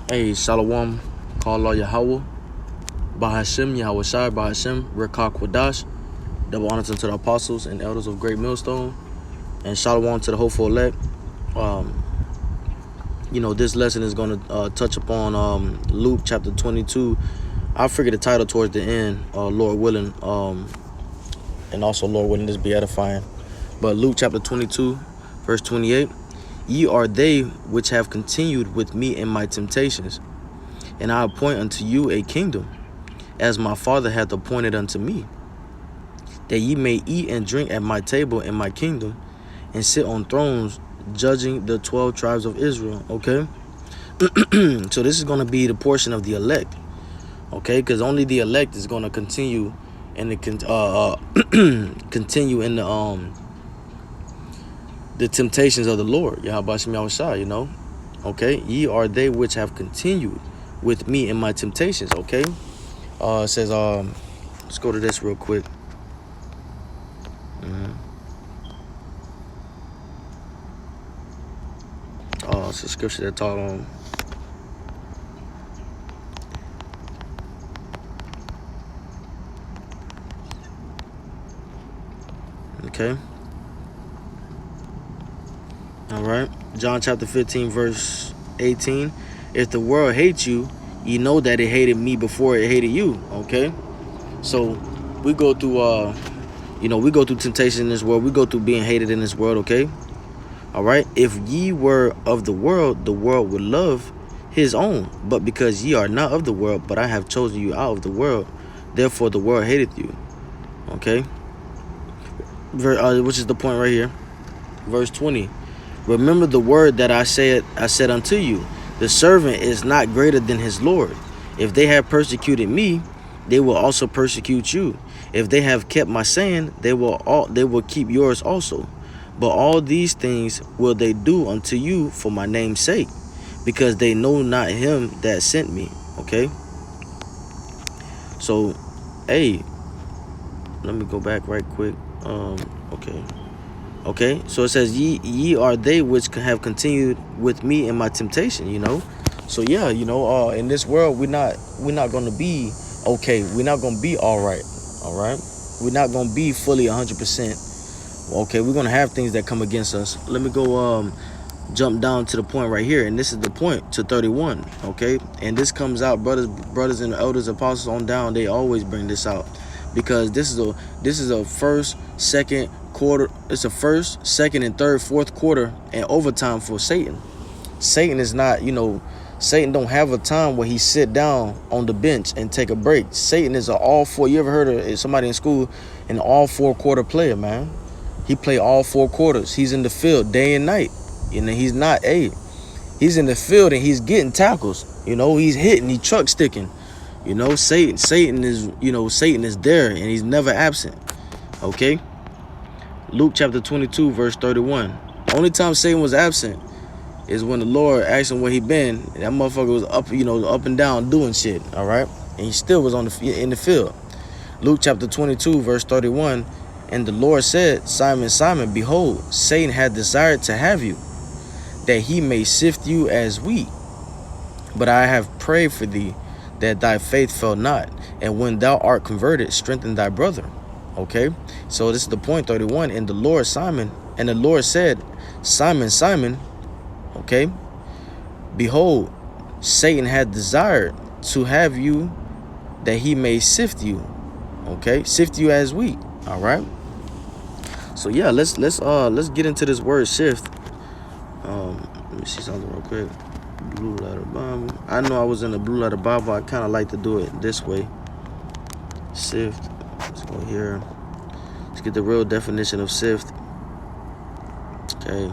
Hey, Shalom, call Allah Yahawah, Bahashim, Yahawashi, Bahashim, Rekah Kwadash. Double honors unto the apostles and elders of Great Millstone, and Shalom to the hopeful elect. This lesson is going to touch upon Luke chapter 22. I'll figure the title towards the end, Lord willing, and also Lord willing this be edifying. But Luke chapter 22, verse 28. Ye are they which have continued with me in my temptations, and I appoint unto you a kingdom, as my Father hath appointed unto me, that ye may eat and drink at my table in my kingdom, and sit on thrones judging the 12 tribes of Israel. Okay, so this is going to be the portion of the elect. Okay, because only the elect is going to continue and continue in the temptations of the Lord, Yahawashi, Okay, ye are they which have continued with me in my temptations. Okay, it says, let's go to this real quick. It's a scripture that taught on. Okay. All right. John chapter 15, verse 18. If the world hates you, ye know that it hated me before it hated you. Okay. So we go through, we go through temptation in this world. We go through being hated in this world. Okay. All right. If ye were of the world would love his own. But because ye are not of the world, but I have chosen you out of the world, therefore the world hateth you. Okay. Which is the point right here. Verse 20. Remember the word that I said unto you, the servant is not greater than his Lord. If they have persecuted me, they will also persecute you. If they have kept my saying, they will keep yours also. But all these things will they do unto you for my name's sake, because they know not him that sent me. Okay. So, hey, let me go back right quick. Okay, so it says ye are they which have continued with me in my temptation. So yeah, in this world we're not gonna be okay. We're not gonna be all right. We're not gonna be fully 100%. Okay, we're gonna have things that come against us. Let me go jump down to the point right here, and this is the point to 31. Okay, and this comes out, brothers and elders, apostles on down. They always bring this out, because this is a first, second quarter. It's a first, second, and third, fourth quarter and overtime for Satan. Satan is not, Satan don't have a time where he sit down on the bench and take a break. Satan is an all four. You ever heard of somebody in school, an all 4 quarter player, man? He play all 4 quarters. He's in the field day and night. He's not he's in the field and he's getting tackles. He's hitting, he truck sticking. Satan is there and he's never absent. Okay. Luke chapter 22, verse 31. Only time Satan was absent is when the Lord asked him where he been. And that motherfucker was up and down doing shit. All right. And he still was in the field. Luke chapter 22, verse 31. And the Lord said, Simon, Simon, behold, Satan hath desired to have you, that he may sift you as wheat. But I have prayed for thee, that thy faith fail not. And when thou art converted, strengthen thy brother. Okay, so this is the point, 31. And the Lord said, Simon, Simon, okay, behold, Satan hath desired to have you, that he may sift you. Okay, sift you as wheat. All right. So yeah, let's get into this word sift. Let me see something real quick. Blue letter Bible. I know I was in the blue letter Bible. I kind of like to do it this way. Sift. Let's go here. Let's get the real definition of sift. Okay.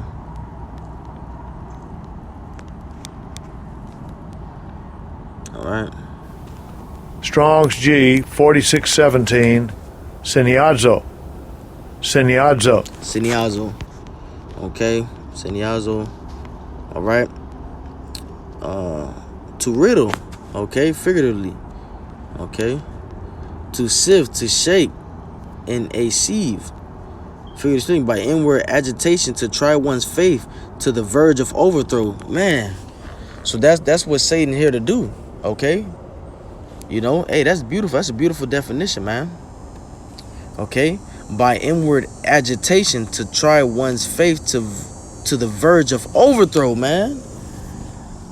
All right. Strong's G 4617. Siniazo. Okay. Siniazo. All right. To riddle. Okay. Figuratively. Okay. To sift, to shake in a sieve. Figuratively speaking, by inward agitation, to try one's faith to the verge of overthrow. Man. So that's what Satan here to do. Okay. You know, hey, that's beautiful. That's a beautiful definition, man. Okay. By inward agitation to try one's faith to the verge of overthrow, man.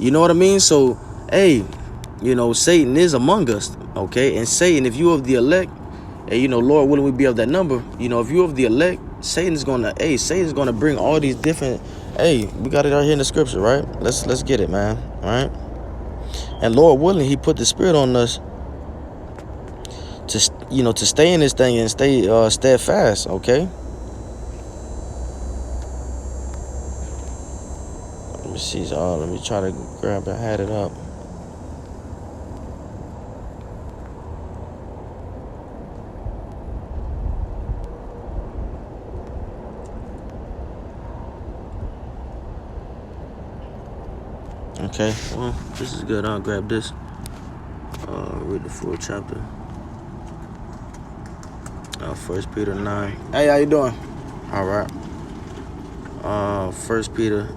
You know what I mean? So, hey, you know, Satan is among us, okay? And Satan, if you of the elect, and you know, Lord willing, we be of that number. You know, if you of the elect, Satan's gonna bring all these different. Hey, we got it right here in the scripture, right? Let's get it, man. All right. And Lord willing, He put the Spirit on us to, you know, to stay in this thing and stay steadfast, okay? Let me see. Let me try to grab it. I had it up. Okay, well, this is good. I'll grab this. Read the full chapter. 1 Peter 9. Hey, how you doing? All right. 1 Peter.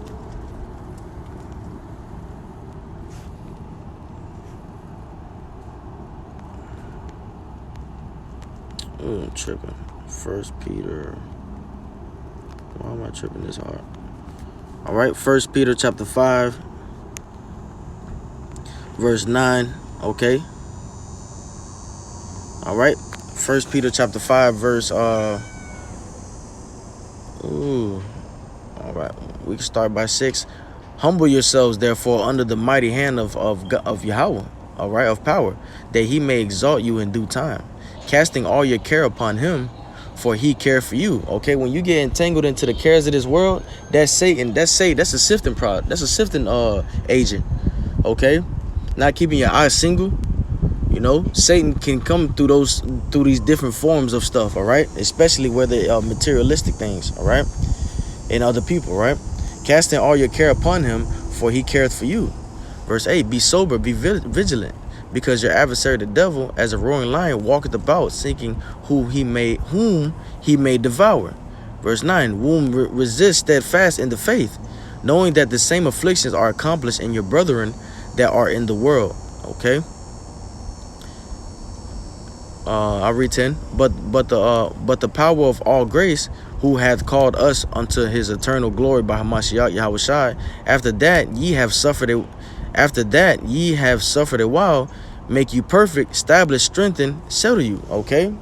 I'm tripping. 1 Peter. Why am I tripping this hard? All right, 1 Peter chapter 5. Verse 9, okay. All right. 1 Peter chapter 5, verse all right. We can start by 6. Humble yourselves, therefore, under the mighty hand of Yahawah, all right, of power, that He may exalt you in due time, casting all your care upon Him, for He cared for you. Okay, when you get entangled into the cares of this world, that's Satan. That's a sifting product. That's a sifting agent. Okay. Not keeping your eyes single, you know, Satan can come through these different forms of stuff, all right? Especially where they are materialistic things, all right? And other people, right? Casting all your care upon Him, for He careth for you. Verse 8, be sober, be vigilant, because your adversary the devil, as a roaring lion, walketh about, seeking whom he may devour. Verse 9, whom resist steadfast in the faith, knowing that the same afflictions are accomplished in your brethren that are in the world. Okay. I read 10. But the power of all grace, who hath called us unto His eternal glory by Hamashiach Yahawashi, after that ye have suffered a while, make you perfect, establish, strengthen, settle you. Okay.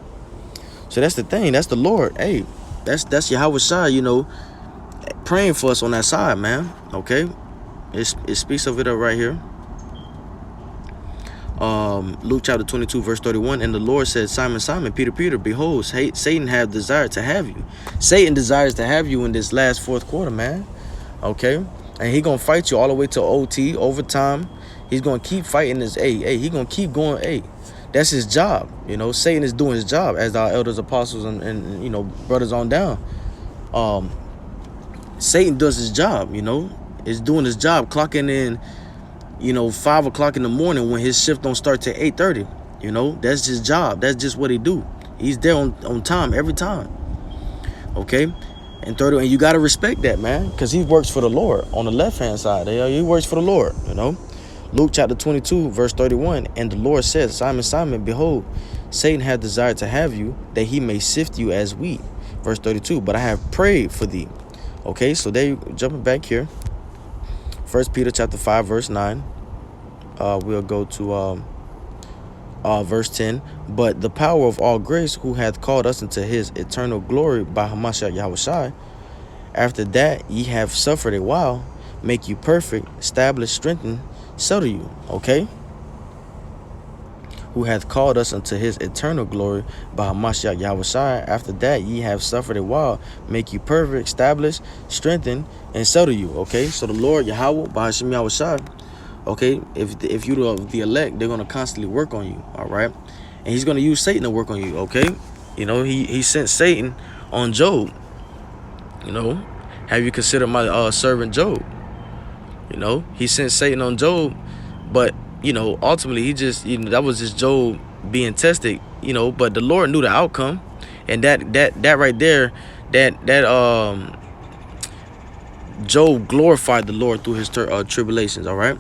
So that's the thing. That's the Lord. Hey, that's Yahawashi, you know, praying for us on that side, man. Okay. It speaks of it up right here. Luke chapter 22 verse 31, and the Lord said, Simon, Simon, Peter, Peter, behold, Satan have desired to have you. Satan desires to have you in this last fourth quarter, man. Okay. And he gonna fight you all the way to OT, overtime. He's gonna keep fighting this. He gonna keep going. That's his job. You know, Satan is doing his job, as our elders, apostles, and you know, brothers on down. Satan does his job, you know, is doing his job, clocking in, you know, 5 o'clock in the morning when his shift don't start till 8:30. You know, that's his job. That's just what he do. He's there on time every time. Okay. And you got to respect that, man, because he works for the Lord on the left hand side. He works for the Lord, you know. Luke chapter 22 verse 31, and the Lord said, Simon, Simon, behold, Satan hath desired to have you, that he may sift you as wheat. Verse 32, but I have prayed for thee. Okay, so they jumping back here. 1 Peter chapter 5 verse 9. We'll go to verse 10. But the power of all grace, who hath called us into His eternal glory by Hamashiach Yahawashi, after that ye have suffered a while, make you perfect, establish, strengthen, settle you. Okay. Who hath called us unto His eternal glory by Hamashiach Yahawashi, after that ye have suffered a while, make you perfect, establish, strengthen, and settle you. Okay, so the Lord Yahawah by Hashem Yahawashi, okay, if you the elect, they're gonna constantly work on you. All right, and He's gonna use Satan to work on you. Okay, you know, he sent Satan on Job. You know, have you considered my servant Job? You know, He sent Satan on Job, but you know, ultimately, he just, you know, that was just Job being tested, you know, but the Lord knew the outcome. And that right there, that Job glorified the Lord through his tribulations, all right?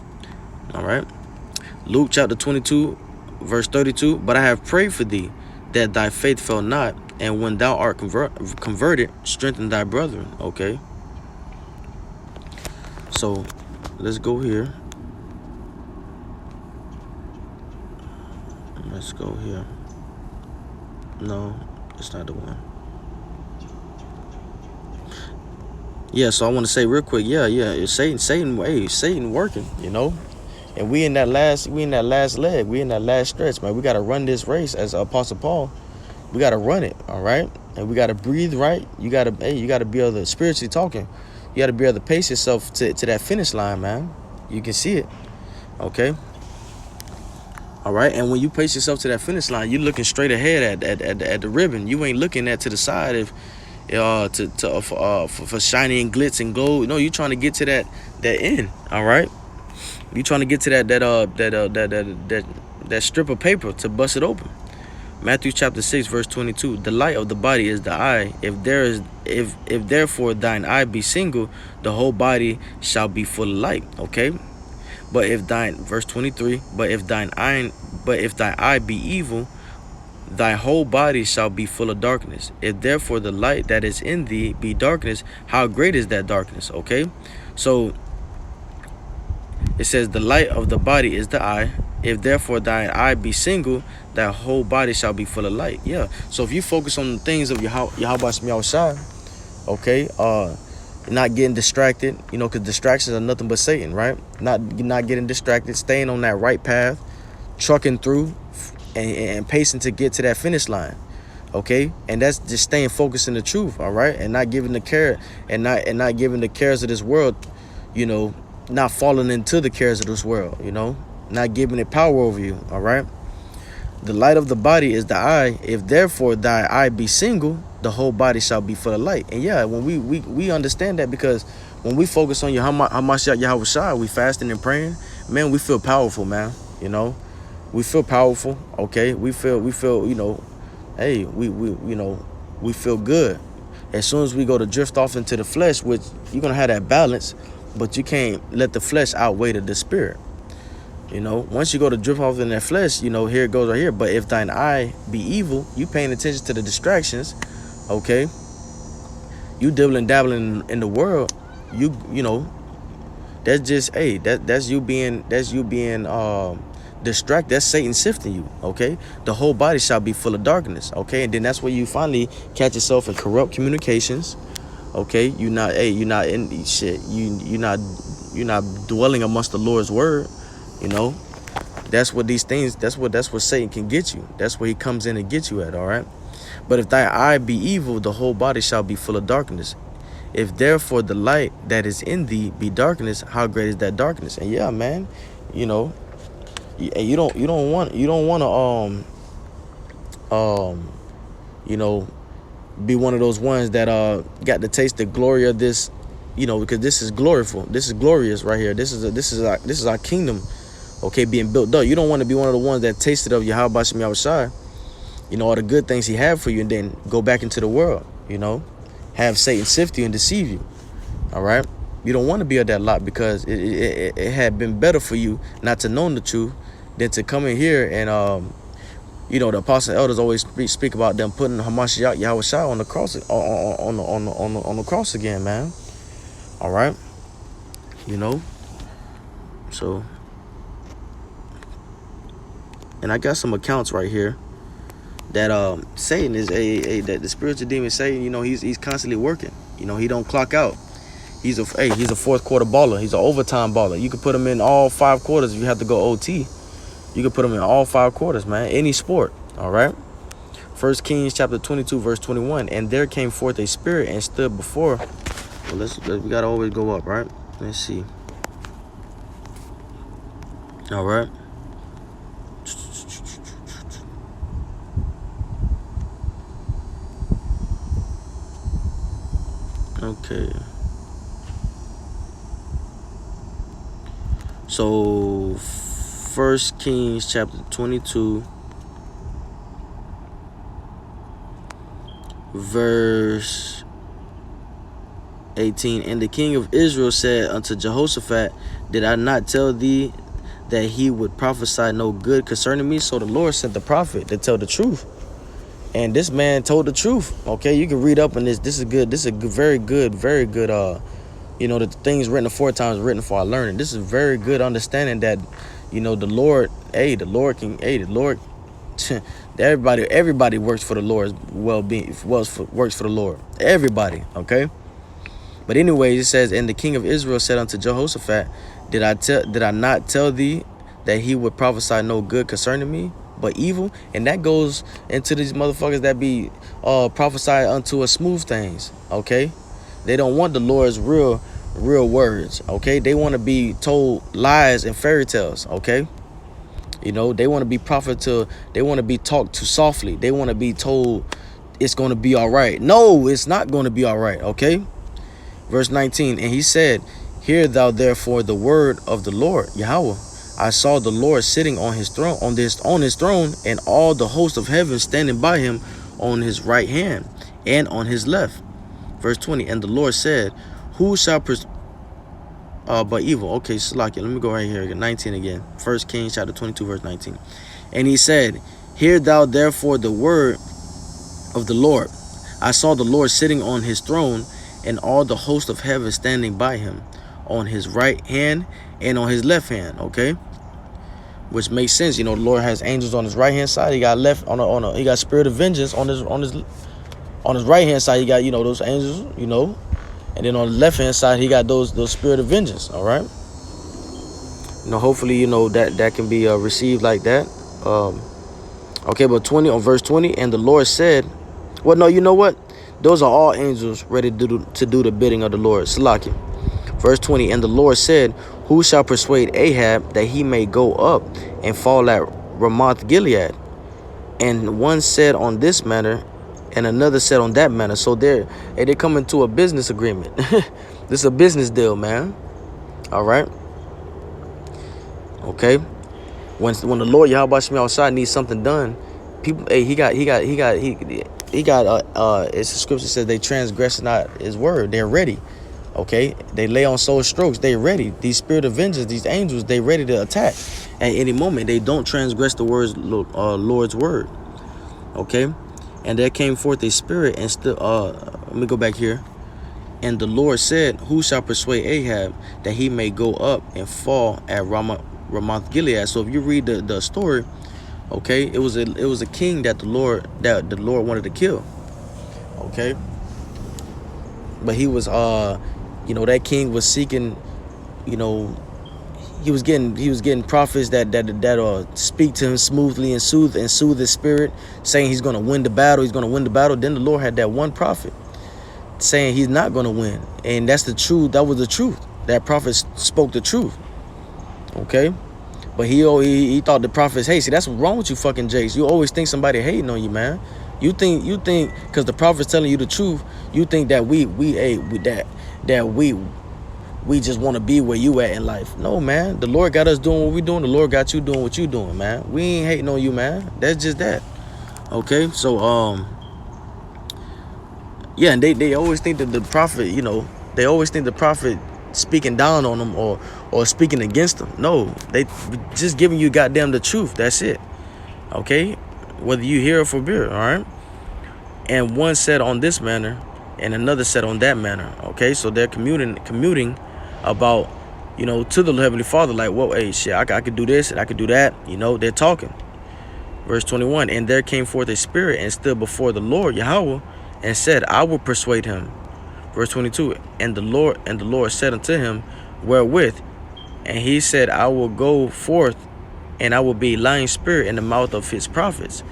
All right. Luke chapter 22, verse 32. But I have prayed for thee, that thy faith fail not, and when thou art converted, strengthen thy brethren. Okay. So let's go here. Let's go here. No, it's not the one. Yeah, so I want to say real quick, it's Satan working, you know. And we in that last leg, we in that last stretch, man. We gotta run this race as Apostle Paul. We gotta run it, all right? And we gotta breathe right. You gotta be able to, spiritually talking, you gotta be able to pace yourself to that finish line, man. You can see it. Okay. All right, and when you pace yourself to that finish line, you're looking straight ahead at the ribbon. You ain't looking at to the side of for shiny and glitz and gold. No, you're trying to get to that end. All right, you trying to get to that strip of paper to bust it open. Matthew chapter 6 verse 22. The light of the body is the eye. If therefore thine eye be single, the whole body shall be full of light. Okay. But if verse 23, but if thy eye be evil, thy whole body shall be full of darkness. If therefore the light that is in thee be darkness, how great is that darkness? Okay, so it says the light of the body is the eye. If therefore thy eye be single, thy whole body shall be full of light. Yeah. So if you focus on the things of Yahawashi, okay, not getting distracted, you know, because distractions are nothing but Satan, right? Not getting distracted, staying on that right path, trucking through and pacing to get to that finish line. Okay, and that's just staying focused in the truth, all right, and not giving the care and not giving the cares of this world, you know, not falling into the cares of this world, you know, not giving it power over you. All right. The light of the body is the eye. If therefore thy eye be single, the whole body shall be full of light. And yeah, when we understand that, because when we focus on Yahawashi, we fasting and praying, man, we feel powerful, man. You know, we feel powerful. Okay, we feel, you know, hey, we feel good. As soon as we go to drift off into the flesh, which you're gonna have that balance, but you can't let the flesh outweigh the spirit. You know, once you go to drift off in that flesh, you know, here it goes right here. But if thine eye be evil, you paying attention to the distractions, okay? You dibbling dabbling in the world, you know, that's just, hey, that's you being distracted. That's Satan sifting you, okay? The whole body shall be full of darkness, okay? And then that's where you finally catch yourself in corrupt communications, okay? You're not in shit. You're not dwelling amongst the Lord's word. You know, that's what these things, that's what Satan can get you. That's where he comes in and gets you at, all right? But if thy eye be evil, the whole body shall be full of darkness. If therefore the light that is in thee be darkness, how great is that darkness? And yeah, man, you know, you don't want to you know, be one of those ones that got to taste the glory of this, you know, because this is gloriful. This is glorious right here. This is our kingdom. Okay, being built up. You don't want to be one of the ones that tasted of Yahawashi, you know, all the good things he had for you, and then go back into the world, you know, have Satan sift you and deceive you. All right, you don't want to be of that lot, because it had been better for you not to know the truth than to come in here and you know, the apostle elders always speak about them putting Hamashiach Yahawashi on the cross, on the cross again, man. All right, you know, so. And I got some accounts right here that Satan is that the spiritual demon Satan, you know, he's constantly working. You know, he don't clock out. He's a fourth quarter baller. He's an overtime baller. You can put him in all 5 quarters if you have to go OT. You can put him in all 5 quarters, man. Any sport. All right. 1 Kings chapter 22 verse 21. And there came forth a spirit and stood before. Well, we gotta always go up, right? Let's see. All right. Okay. So 1 Kings chapter 22 verse 18. And the king of Israel said unto Jehoshaphat, did I not tell thee that he would prophesy no good concerning me. So the Lord sent the prophet to tell the truth. And this man told the truth. Okay, you can read up on this. This is good. This is a good, very good, the things written aforetime is written for our learning. This is very good understanding that, the Lord, everybody works for the Lord's well-being, works for the Lord. Everybody, okay? But anyways, it says, and the king of Israel said unto Jehoshaphat, did I not tell thee that he would prophesy no good concerning me, but evil? And that goes into these motherfuckers that be prophesy unto us smooth things, okay? They don't want the Lord's real words, okay? They want to be told lies and fairy tales, okay? They want to be they want to be talked to softly. They want to be told it's going to be all right. No, it's not going to be all right, okay? Verse 19, and he said, hear thou therefore the word of the Lord, Yahawah. I saw the Lord sitting on his throne, on his throne, and all the host of heaven standing by him on his right hand and on his left. Verse 20, and the Lord said, who shall but evil? Okay, Salakia, let me go right here, 19 again. 1 Kings chapter 22, verse 19. And he said, hear thou therefore the word of the Lord. I saw the Lord sitting on his throne, and all the host of heaven standing by him on his right hand and on his left hand, okay? Which makes sense. The Lord has angels on his right hand side. He got he got spirit of vengeance on his right hand side. He got, those angels, and then on the left hand side he got those spirit of vengeance, all right? Hopefully that can be received like that. Okay, but on verse 20, and the Lord said, well, no, you know what? Those are all angels ready to do the bidding of the Lord. Salakia. Verse 20, and the Lord said, who shall persuade Ahab that he may go up and fall at Ramoth Gilead? And one said on this manner, and another said on that manner. So they come into a business agreement. This is a business deal, man. All right. Okay. When the Lord Yahawashi outside needs something done, people, it's the scripture says they transgress not his word. They're ready. Okay, they lay on soul strokes. They ready. These spirit of vengeance, these angels, they ready to attack at any moment. They don't transgress the Lord's word. Okay, and there came forth a spirit and still. Let me go back here. And the Lord said, who shall persuade Ahab that he may go up and fall at Ramoth Gilead? So if you read the story, okay, it was a king that the Lord wanted to kill. Okay, but he was that king was seeking, he was getting prophets that speak to him smoothly and soothe his spirit, saying he's gonna win the battle. Then the Lord had that one prophet saying he's not gonna win, and that's the truth. That was the truth. That prophet spoke the truth. Okay, but he thought the prophets, hey, see, that's what's wrong with you fucking jakes. You always think somebody hating on you, man. You think because the prophet's telling you the truth, you think that we just want to be where you at in life. No, man. The Lord got us doing what we doing. The Lord got you doing what you doing, man. We ain't hating on you, man. That's just that. Okay, so yeah, and they always think that the prophet, they always think the prophet speaking down on them or speaking against them. No, they just giving you goddamn the truth. That's it. Okay, whether you hear it for beer, all right? And one said on this manner, and another said on that manner. Okay, so they're commuting about, to the Heavenly Father, like, well, hey, shit, I could do this and I could do that. They're talking. Verse 21, and there came forth a spirit and stood before the Lord, Yahawah, and said, I will persuade him. Verse 22, and the Lord said unto him, wherewith? And he said, I will go forth, and I will be a lying spirit in the mouth of his prophets.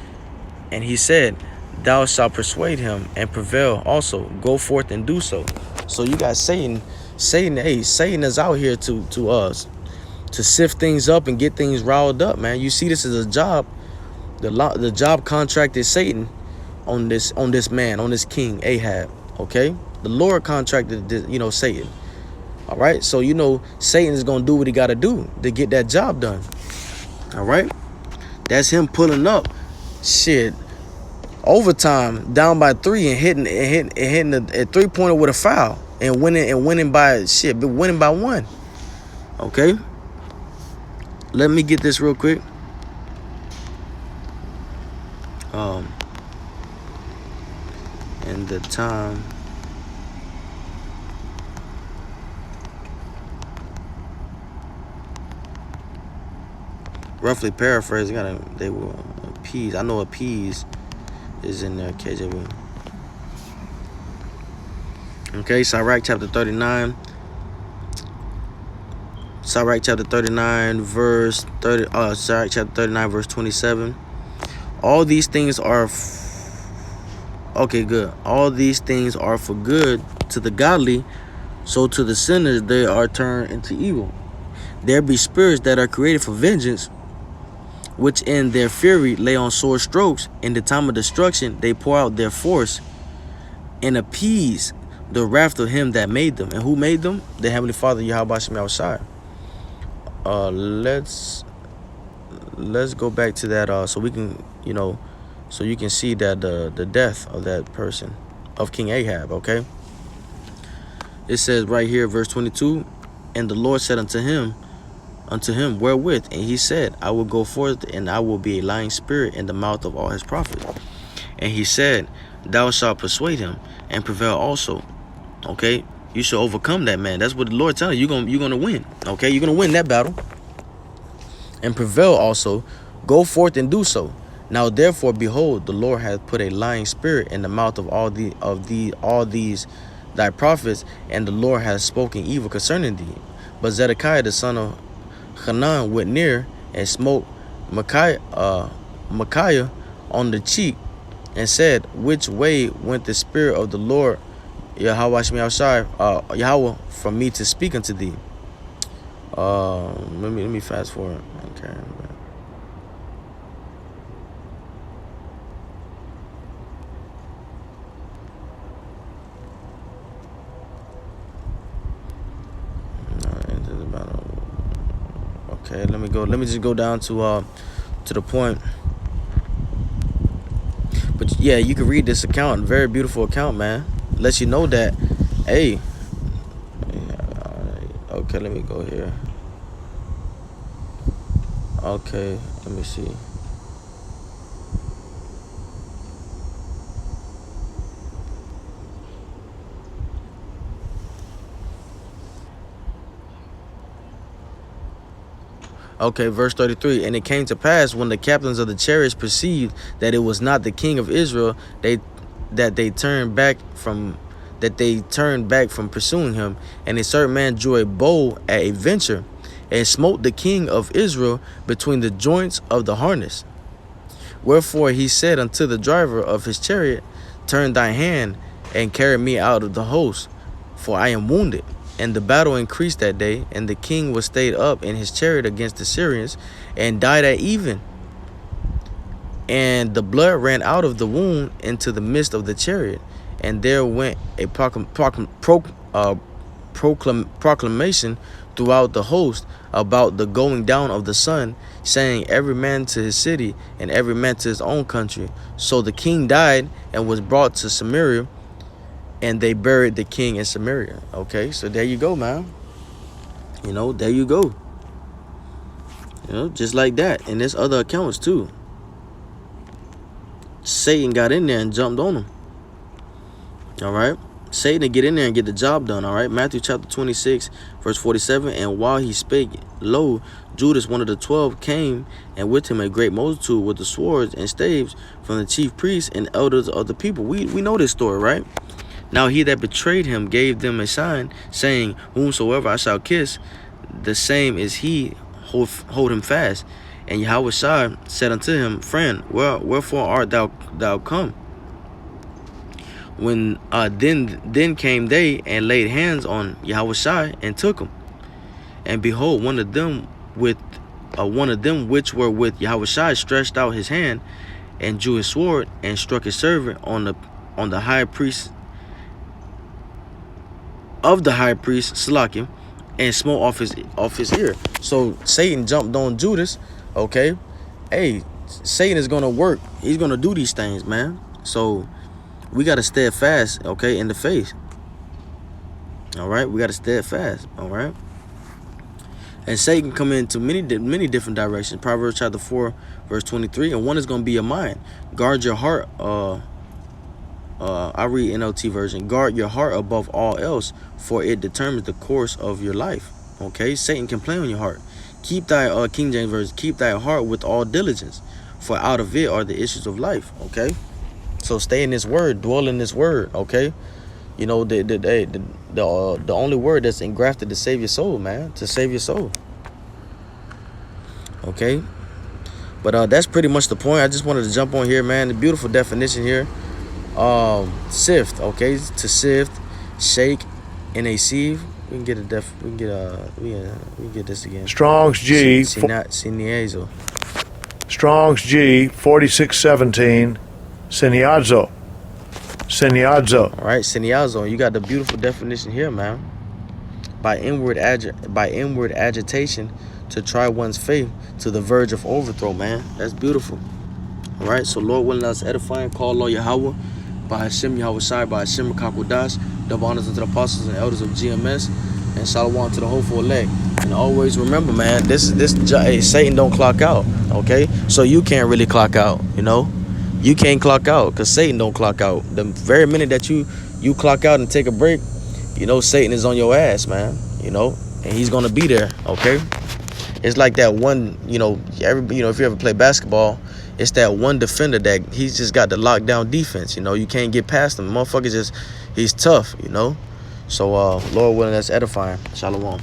And he said, thou shalt persuade him and prevail also. Go forth and do so. So you got Satan. Hey, Satan is out here to sift things up and get things riled up, man. You see this as a job. The job contracted Satan on this man, on this king Ahab. Okay, the Lord contracted this, Satan. All right, so Satan is gonna do what he got to do to get that job done. All right, that's him pulling up, shit, overtime down by 3 and hitting a 3-pointer with a foul and winning by 1. Okay, let me get this real quick. And the time. Roughly paraphrasing, they will appease. I know appease is in there, KJV. Okay, Sirach chapter 39. Sirach chapter 39, verse 30. Sirach chapter 39, verse 27. All these things are. Okay, good. All these things are for good to the godly, so to the sinners they are turned into evil. There be spirits that are created for vengeance, which in their fury lay on sore strokes. In the time of destruction they pour out their force and appease the wrath of him that made them. And who made them? The Heavenly Father, Yahawashi. Let's go back to that so we can, so you can see that the death of that person, of King Ahab, okay? It says right here, verse 22, and the Lord said unto him, wherewith? And he said, I will go forth, and I will be a lying spirit in the mouth of all his prophets. And he said, thou shalt persuade him and prevail also. Okay, you shall overcome that man. That's what the Lord telling you. You're gonna win. Okay, you're gonna win that battle and prevail also. Go forth and do so. Now therefore, behold, the Lord hath put a lying spirit in the mouth of all these thy prophets, and the Lord hath spoken evil concerning thee. But Zedekiah the son of Hanan went near and smote Micaiah on the cheek, and said, which way went the spirit of the Lord Yahawashi Yahawah from me to speak unto thee? Let me fast forward. Okay. Okay, let me just go down to the point. But yeah, you can read this account. Very beautiful account, man. Lets you know that, hey. Okay, let me go here. Okay, let me see. Okay, verse 33. And it came to pass, when the captains of the chariots perceived that it was not the king of Israel, that they turned back from pursuing him. And a certain man drew a bow at a venture, and smote the king of Israel between the joints of the harness. Wherefore he said unto the driver of his chariot, turn thy hand and carry me out of the host, for I am wounded. And the battle increased that day, and the king was stayed up in his chariot against the Syrians, and died at even. And the blood ran out of the wound into the midst of the chariot. And there went a proclamation throughout the host about the going down of the sun, saying, every man to his city, and every man to his own country. So the king died and was brought to Samaria, and they buried the king in Samaria. Okay, so there you go, man. There you go. Just like that. And there's other accounts too. Satan got in there and jumped on him. All right. Satan to get in there and get the job done. All right. Matthew chapter 26, verse 47. And while he spake, lo, Judas, one of the 12, came, and with him a great multitude with the swords and staves from the chief priests and elders of the people. We know this story, right? Now he that betrayed him gave them a sign, saying, whomsoever I shall kiss, the same is he, hold him fast. And Yahawashi said unto him, friend, wherefore art thou come? When then came they and laid hands on Yahawashi and took him. And behold, one of them which were with Yahawashi stretched out his hand and drew his sword and struck his servant on the high priest of the high priest Salakim, and smote off his ear. So Satan jumped on Judas. Okay, hey, Satan is gonna work. He's gonna do these things, man. So we gotta steadfast, okay, in the faith. All right, we gotta steadfast. All right. And Satan come into many different directions. Proverbs chapter 4, verse 23. And one is going to be your mind. Guard your heart. I read NLT version. Guard your heart above all else, for it determines the course of your life. Okay, Satan can play on your heart. Keep thy King James version. Keep thy heart with all diligence, for out of it are the issues of life. Okay, so stay in this word, dwell in this word. Okay, you know the only word that's engrafted to save your soul, man, to save your soul. Okay, but that's pretty much the point. I just wanted to jump on here, man. The beautiful definition here. Sift, okay, to sift, shake, in a sieve. We can get we can get this again. Strong's G. Siniazo. Strong's G 4617. Siniazo. Siniazo. All right, siniazo. You got the beautiful definition here, man. By inward agitation to try one's faith to the verge of overthrow, man. That's beautiful. All right, so Lord willing, us edifying. Call Lord Yahawah. By Hashem Yahawashi, by Hashem Kakudash, double honors unto the apostles and elders of GMS, and shalom to the hopeful elect. And always remember, man, hey, Satan don't clock out, okay? So you can't really clock out, you know? You can't clock out because Satan don't clock out. The very minute that you clock out and take a break, you know, Satan is on your ass, man, you know? And he's going to be there, okay? It's like that one, you know, if you ever play basketball, it's that one defender that he's just got the lockdown defense. You know, you can't get past him. Motherfucker he's tough, you know. So, Lord willing, that's edifying. Shalom.